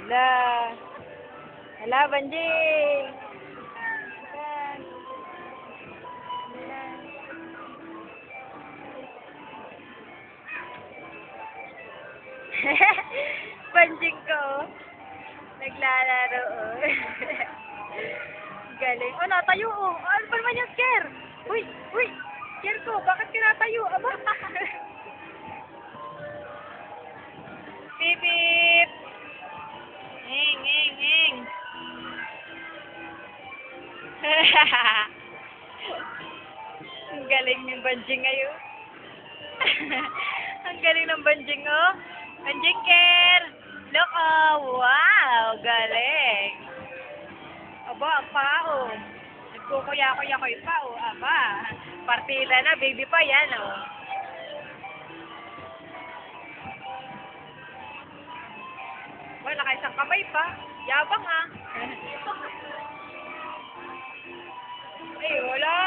Hala. Hala, Banjing. Ayan. Hala. Banjing ko. Naglalaro. Galing. Oh, natayo. Oh. Ano pa naman yung scare? Uy, uy. Scare ko. Bakit ka natayo? Aba. Beep, beep. Nging, nging, nging. Ang galing ng Banjing ngayon. Ang galing ng Banjing, oh. Banjing, care. Look, oh. Wow, galing. Aba, ang pao. Nagkukuya-kuya-kuya pa, oh. Aba, partida na, baby pa yan, oh. Wala, nakaisang kamay pa. Yabang, ah. Ay, wala.